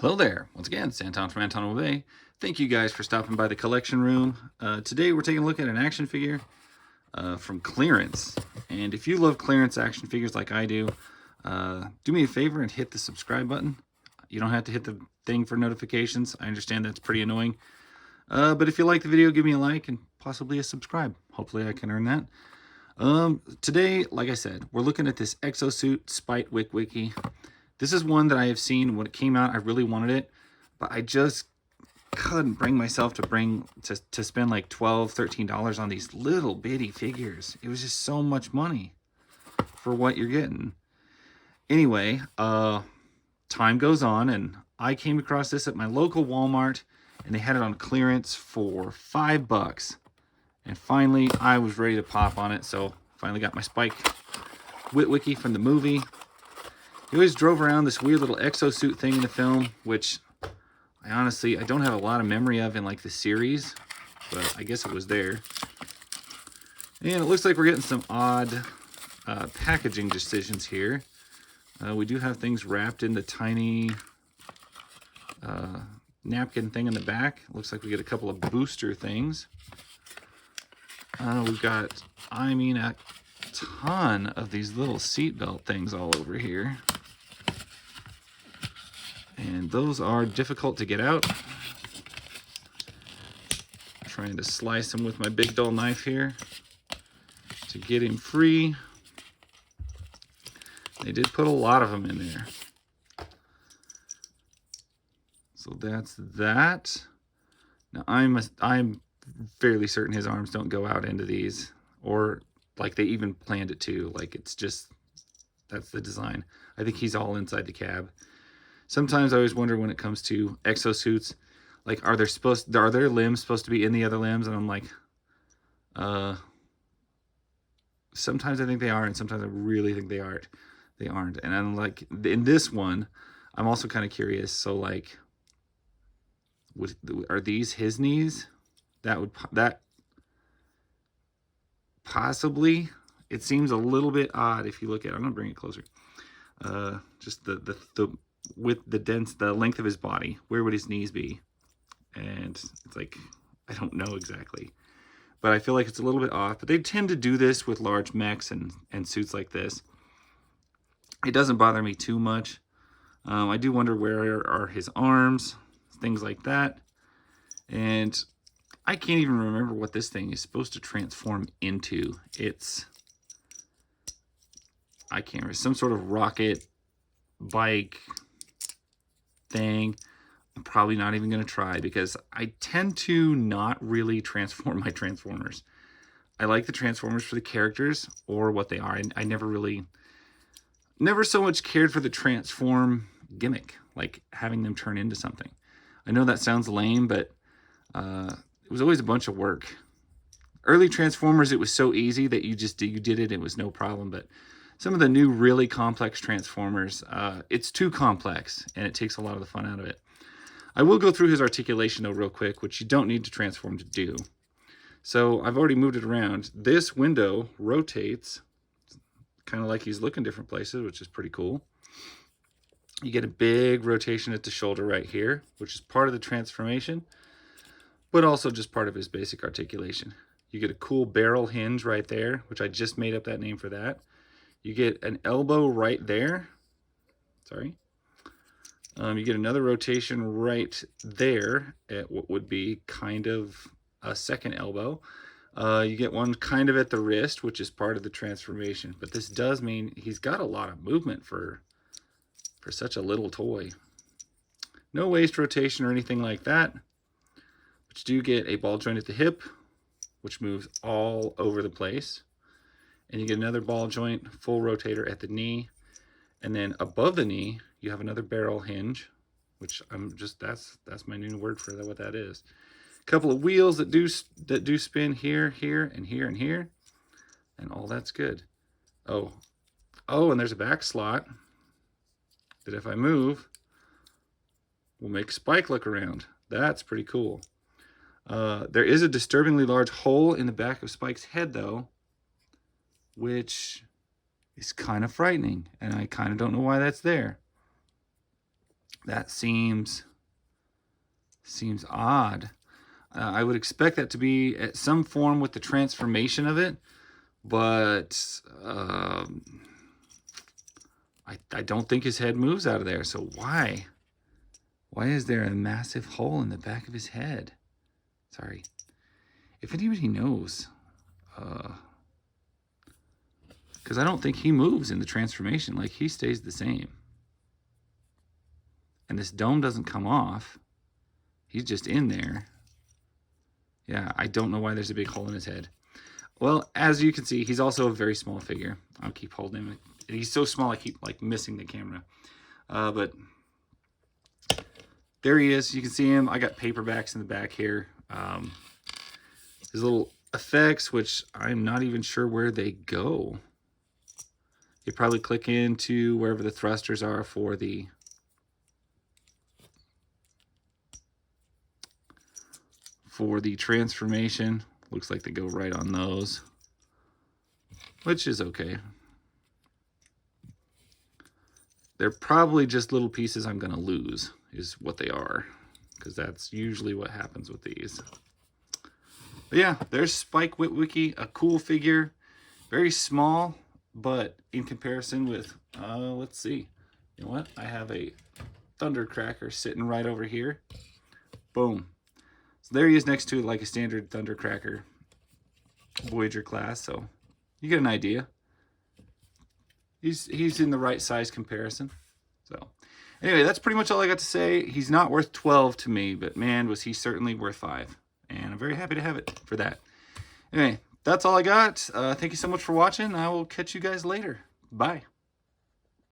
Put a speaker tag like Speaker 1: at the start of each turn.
Speaker 1: Hello there. Once again, Santon from Anton Bay. Thank you guys for stopping by the collection room. Today we're taking a look at an action figure from clearance. And if you love clearance action figures like I do me a favor and hit the subscribe button. You don't have to hit the thing for notifications. I understand that's pretty annoying. But if you like the video, give me a like and possibly a subscribe. Hopefully I can earn that. Today, like I said, we're looking at this Exosuit Spite Wick Wiki. This is one that I have seen when it came out. I really wanted it, but I just couldn't bring myself to spend like $12, $13 on these little bitty figures. It was just so much money for what you're getting. Anyway, time goes on, and I came across this at my local Walmart, and they had it on clearance for $5. And finally, I was ready to pop on it, so finally got my Spike Witwicky from the movie. He always drove around this weird little exosuit thing in the film, which I don't have a lot of memory of in like the series, but I guess it was there. And it looks like we're getting some odd packaging decisions here. We do have things wrapped in the tiny napkin thing in the back. Looks like we get a couple of booster things. We've got, a ton of these little seatbelt things all over here. And those are difficult to get out. Trying to slice him with my big dull knife here to get him free. They did put a lot of them in there. So that's that. Now I'm fairly certain his arms don't go out into these, or like they even planned it to. Like it's just, that's the design. I think he's all inside the cab. Sometimes I always wonder when it comes to exosuits, like are their limbs supposed to be in the other limbs? And I'm like, sometimes I think they are, and sometimes I really think they aren't. And I'm like, in this one, I'm also kind of curious. So like, are these his knees? That possibly. It seems a little bit odd if you look at it. I'm gonna bring it closer. Just the length of his body, where would his knees be? And it's like, I don't know exactly, but I feel like it's a little bit off. But they tend to do this with large mechs and suits like this. It doesn't bother me too much. I do wonder where are his arms, things like that. And I can't even remember what this thing is supposed to transform into. I can't remember, some sort of rocket bike thing. I'm probably not even going to try because I tend to not really transform my Transformers. I like the Transformers for the characters or what they are. I never so much cared for the transform gimmick, like having them turn into something. I know that sounds lame, but it was always a bunch of work. Early Transformers, it was so easy that you did it. It was no problem. But some of the new really complex Transformers, it's too complex, and it takes a lot of the fun out of it. I will go through his articulation, though, real quick, which you don't need to transform to do. So I've already moved it around. This window rotates, kind of like he's looking different places, which is pretty cool. You get a big rotation at the shoulder right here, which is part of the transformation, but also just part of his basic articulation. You get a cool barrel hinge right there, which I just made up that name for that. You get an elbow right there. Sorry. You get another rotation right there at what would be kind of a second elbow. You get one kind of at the wrist, which is part of the transformation. But this does mean he's got a lot of movement for such a little toy. No waist rotation or anything like that. But you do get a ball joint at the hip, which moves all over the place. And you get another ball joint, full rotator at the knee. And then above the knee, you have another barrel hinge, which that's my new word for what that is. A couple of wheels that do spin here, here, and here, and here. And all that's good. Oh, and there's a back slot that if I move, will make Spike look around. That's pretty cool. There is a disturbingly large hole in the back of Spike's head, though, which is kind of frightening, and I kind of don't know why that's there. That seems odd. I would expect that to be at some form with the transformation of it, but I don't think his head moves out of there. So why? Why is there a massive hole in the back of his head? Sorry. If anybody knows, because I don't think he moves in the transformation. Like, he stays the same. And this dome doesn't come off. He's just in there. Yeah, I don't know why there's a big hole in his head. Well, as you can see, he's also a very small figure. I'll keep holding him. He's so small, I keep like missing the camera. But there he is. You can see him. I got paperbacks in the back here. His little effects, which I'm not even sure where they go. You probably click into wherever the thrusters are for the transformation. Looks like they go right on those, which is okay. They're probably just little pieces I'm going to lose, is what they are, because that's usually what happens with these. But yeah, there's Spike Witwicky, a cool figure, very small, but in comparison with, let's see, you know what? I have a Thundercracker sitting right over here. Boom. So there he is next to like a standard Thundercracker Voyager class, so you get an idea. He's in the right size comparison. So anyway, that's pretty much all I got to say. He's not worth 12 to me, but man, was he certainly worth 5. And I'm very happy to have it for that. Anyway, that's all I got. Thank you so much for watching. I will catch you guys later. Bye.